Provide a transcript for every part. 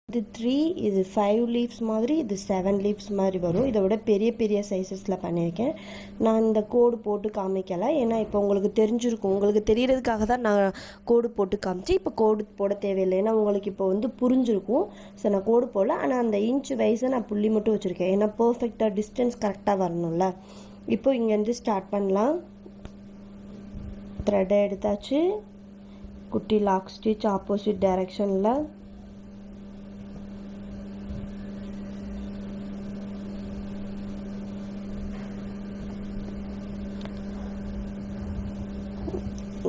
இது 3, இது 5 லீவ்ஸ் மாதிரி, இது 7 லீவ்ஸ் மாதிரி வரும். இதை விட பெரிய பெரிய சைஸஸில் பண்ணியிருக்கேன். நான் இந்த கோடு போட்டு காமிக்கலை, ஏன்னா இப்போ உங்களுக்கு தெரிஞ்சிருக்கும். உங்களுக்கு தெரியறதுக்காக தான் நான் கோடு போட்டு காமிச்சேன். இப்போ கோடு போட தேவையில்லை, ஏன்னா உங்களுக்கு இப்போ வந்து புரிஞ்சிருக்கும். ஸோ நான் கோடு போடல, ஆனால் அந்த இன்ச் வைஸை நான் புள்ளி மட்டும் வச்சுருக்கேன், ஏன்னா பர்ஃபெக்டாக டிஸ்டன்ஸ் கரெக்டாக வரணும்ல. இப்போ இங்கேருந்து ஸ்டார்ட் பண்ணலாம். த்ரெட்டை எடுத்தாச்சு. குட்டி லாக் ஸ்டிச் ஆப்போசிட் டைரக்ஷனில்.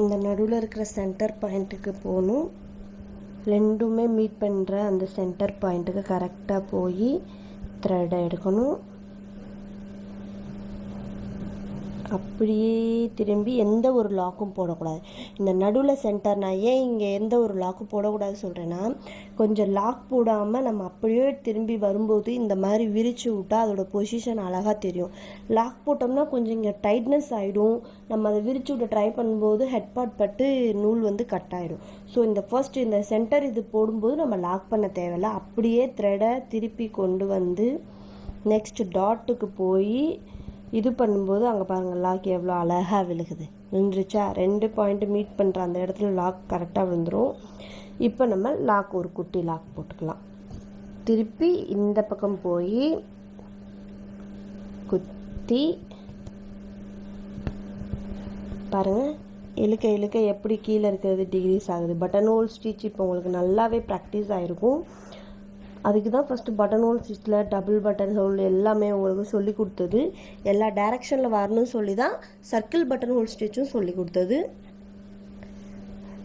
இந்த நடுவில் இருக்கிற சென்டர் பாயிண்ட்டுக்கு போகணும். ரெண்டுமே மீட் பண்ணுற அந்த சென்டர் பாயிண்ட்டுக்கு கரெக்டாக போய் த்ரெட்டை எடுக்கணும். அப்படியே திரும்பி எந்த ஒரு லாக்கும் போடக்கூடாது. இந்த நடுவில் சென்டர், நான் ஏன் இங்கே எந்த ஒரு லாக்கும் போடக்கூடாது சொல்கிறேன்னா, கொஞ்சம் லாக் போடாமல் நம்ம அப்படியே திரும்பி வரும்போது இந்த மாதிரி விரித்து விட்டால் அதோட பொசிஷன் அழகாக தெரியும். லாக் போட்டோம்னா கொஞ்சம் இங்கே டைட்னஸ் ஆகிடும். நம்ம அதை விரித்து விட ட்ரை பண்ணும்போது ஹெட் பார்ட் பட்டு நூல் வந்து கட் ஆகிடும். ஸோ இந்த ஃபர்ஸ்ட் இந்த சென்டர் இது போடும்போது நம்ம லாக் பண்ண தேவையில்லை. அப்படியே த்ரெடை திருப்பி கொண்டு வந்து நெக்ஸ்ட் டாட்டுக்கு போய் இது பண்ணும்போது அங்கே பாருங்கள் லாக் எவ்வளோ அழகாக விழுகுது. நின்றுச்சா? 2 பாயிண்ட் மீட் பண்ணுற அந்த இடத்துல லாக் கரெக்டாக விழுந்துடும். இப்போ நம்ம லாக் ஒரு குட்டி லாக் போட்டுக்கலாம். திருப்பி இந்த பக்கம் போய் குத்தி பாருங்கள், இழுக்க இழுக்க எப்படி கீழே இருக்கிறது டிகிரிஸ் ஆகுது. பட்டன் ஹோல் ஸ்டிச் இப்போ உங்களுக்கு நல்லாவே ப்ராக்டிஸ் ஆகிருக்கும். அதுக்கு தான் ஃபஸ்ட்டு பட்டன் ஹோல் ஸ்டிச்சில் டபுள் பட்டன் ஹோல் எல்லாமே உங்களுக்கு சொல்லி கொடுத்தது. எல்லா டைரக்ஷனில் வரணும்னு சொல்லி தான் சர்க்கிள் பட்டன் ஹோல் ஸ்டிச்சும் சொல்லி கொடுத்தது.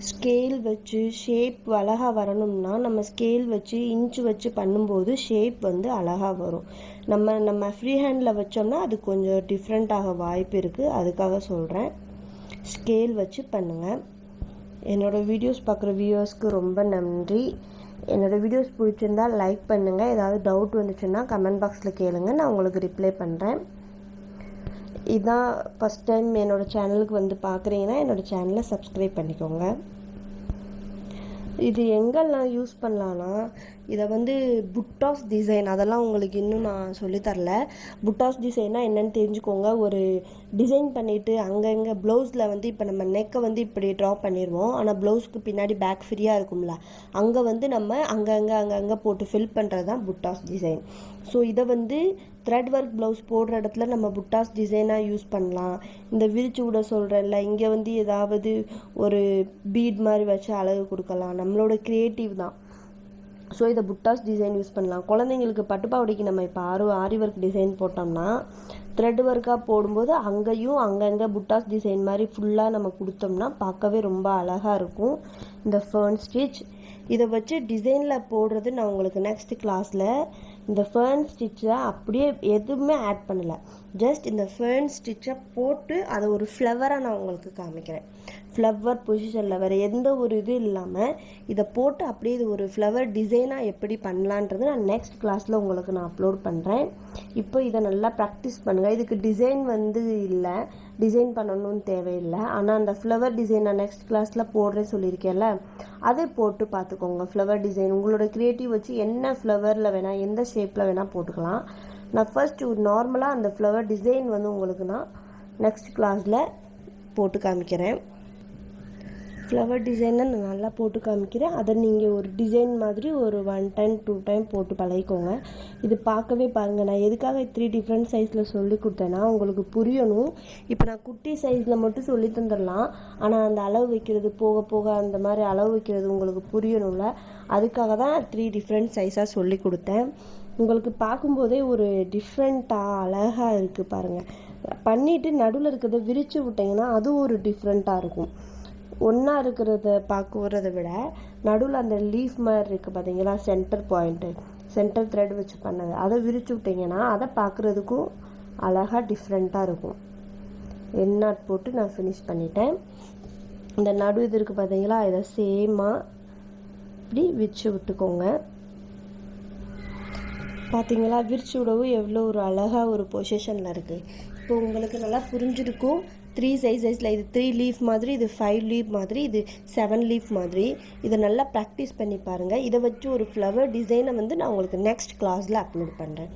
ஸ்கேல் வச்சு ஷேப் அழகாக வரணும்னா நம்ம ஸ்கேல் வச்சு இன்ச்சு வச்சு பண்ணும்போது ஷேப் வந்து அழகாக வரும். நம்ம ஃப்ரீ ஹேண்டில் வச்சோம்னா அது கொஞ்சம் டிஃப்ரெண்ட்டாக வாய்ப்பு இருக்குது, அதுக்காக சொல்கிறேன். ஸ்கேல் வச்சு பண்ணுங்கள். என்னோடய வீடியோஸ் பார்க்குற வியூவர்ஸ்க்கு ரொம்ப நன்றி. என்னோடய வீடியோஸ் பிடிச்சிருந்தால் லைக் பண்ணுங்கள். ஏதாவது டவுட் வந்துச்சுன்னா கமெண்ட் பாக்ஸில் கேளுங்க, நான் உங்களுக்கு ரிப்ளை பண்ணுறேன். இதான் ஃபஸ்ட் டைம் என்னோடய சேனலுக்கு வந்து பார்க்குறீங்கன்னா என்னோடய சேனலை சப்ஸ்கிரைப் பண்ணிக்கோங்க. இது எங்கெல்லாம் யூஸ் பண்ணலான்னா, இதை வந்து புட்டாஸ் டிசைன் அதெல்லாம் உங்களுக்கு இன்னும் நான் சொல்லித்தரல. புட்டாஸ் டிசைனாக என்னென்னு தெரிஞ்சுக்கோங்க. ஒரு டிசைன் பண்ணிவிட்டு அங்கங்கே ப்ளவுஸில் வந்து இப்போ நம்ம நெக்கை வந்து இப்படி ட்ரா பண்ணிடுவோம், ஆனால் ப்ளவுஸ்க்கு பின்னாடி பேக் ஃப்ரீயாக இருக்கும்ல, அங்கே வந்து நம்ம அங்கங்கே போட்டு ஃபில் பண்ணுறது தான் புட்டாஸ் டிசைன். ஸோ இதை வந்து த்ரெட் ஒர்க் ப்ளவுஸ் போடுற இடத்துல நம்ம புட்டாஸ் டிசைனாக யூஸ் பண்ணலாம். இந்த விரிச்சு விட சொல்கிறேன்ல, இங்கே வந்து ஏதாவது ஒரு பீட் மாதிரி வச்சு அழகு கொடுக்கலாம். நம்மளோட க்ரியேட்டிவ் தான். ஸோ இதை புட்டாஸ் டிசைன் யூஸ் பண்ணலாம். குழந்தைங்களுக்கு பட்டுப்பாவடைக்கு நம்ம இப்போ ஆரி ஒர்க் டிசைன் போட்டோம்னா த்ரெட் ஒர்க்காக போடும்போது அங்கேயும் அங்கங்கே புட்டாஸ் டிசைன் மாதிரி ஃபுல்லாக நம்ம கொடுத்தோம்னா பார்க்கவே ரொம்ப அழகாக இருக்கும். இந்த ஃபர்ன் ஸ்டிச் இதை வச்சு டிசைனில் போடுறது நான் உங்களுக்கு நெக்ஸ்ட் கிளாஸில் இந்த ஃபர்ன் ஸ்டிச்சை அப்படியே எதுவுமே ஆட் பண்ணலை, ஜஸ்ட் இந்த ஃபர்ன் ஸ்டிச்சை போட்டு அதை ஒரு ஃப்ளவராக நான் உங்களுக்கு காமிக்கிறேன். ஃப்ளவர் பொசிஷனில் வேறு எந்த ஒரு இது இல்லாமல் இதை போட்டு அப்படியே இது ஒரு ஃப்ளவர் டிசைனாக எப்படி பண்ணலான்றது நான் நெக்ஸ்ட் கிளாஸில் உங்களுக்கு நான் அப்லோட் பண்ணுறேன். இப்போ இதை நல்லா ப்ராக்டிஸ் பண்ணுங்கள். இதுக்கு டிசைன் வந்து இல்லை, டிசைன் பண்ணணும்னு தேவையில்லை, ஆனால் அந்த ஃப்ளவர் டிசைன் நான் நெக்ஸ்ட் கிளாஸில் போடுறேன்னு சொல்லியிருக்கேன்ல, அதை போட்டு பார்த்துக்கோங்க. ஃப்ளவர் டிசைன் உங்களோட க்ரியேட்டிவ் வச்சு என்ன ஃப்ளவரில் வேணால் எந்த ஷேப்பில் வேணால் போட்டுக்கலாம். நான் ஃபர்ஸ்ட் நார்மலாக அந்த ஃப்ளவர் டிசைன் வந்து உங்களுக்கு நான் நெக்ஸ்ட் கிளாஸில் போட்டு காமிக்கிறேன். ஃப்ளவர் டிசைனை நான் நல்லா போட்டு காமிக்கிறேன். அதை நீங்கள் ஒரு டிசைன் மாதிரி ஒரு 1 டைம் 2 டைம் போட்டு பழகிக்கோங்க. இது பார்க்கவே பாருங்கள், நான் எதுக்காக 3 டிஃப்ரெண்ட் சைஸில் சொல்லி கொடுத்தேன்னா உங்களுக்கு புரியணும். இப்போ நான் குட்டி சைஸில் மட்டும் சொல்லி தந்துடலாம், ஆனால் அந்த அளவு வைக்கிறது போக போக அந்த மாதிரி அளவு வைக்கிறது உங்களுக்கு புரியணும்ல, அதுக்காக தான் 3 டிஃப்ரெண்ட் சைஸாக சொல்லி கொடுத்தேன். உங்களுக்கு பார்க்கும்போதே ஒரு டிஃப்ரெண்ட்டாக அழகாக இருக்குது பாருங்கள். பண்ணிவிட்டு நடுவில் இருக்கிறத விரித்து விட்டிங்கன்னா அது ஒரு டிஃப்ரெண்ட்டாக இருக்கும். ஒன்றா இருக்கிறத பார்க்குறத விட நடுவில் அந்த லீஃப் மாதிரி இருக்குது பார்த்தீங்களா, சென்டர் பாயிண்ட்டு, சென்டர் த்ரெட் வச்சு பண்ணது, அதை விரிச்சு விட்டிங்கன்னா அதை பார்க்குறதுக்கும் அழகாக டிஃப்ரெண்ட்டாக இருக்கும். என் நாட் போட்டு நான் ஃபினிஷ் பண்ணிட்டேன். இந்த நடு இது இருக்குது பார்த்தீங்களா, இதை சேமாக இப்படி விரிச்சு விட்டுக்கோங்க. பார்த்தீங்களா, விரிச்சு விடவும் எவ்வளோ ஒரு அழகாக ஒரு பொசிஷனில் இருக்குது. இப்போ உங்களுக்கு நல்லா புரிஞ்சிருக்கும். 3 சைஸஸில் இது 3 லீஃப் மாதிரி, இது 5 லீஃப் மாதிரி, இது 7 லீஃப் மாதிரி. இதை நல்லா ப்ராக்டிஸ் பண்ணி பாருங்கள். இதை வச்சு ஒரு ஃப்ளவர் டிசைனை வந்து நான் உங்களுக்கு நெக்ஸ்ட் கிளாஸில் அப்லோட் பண்ணுறேன்.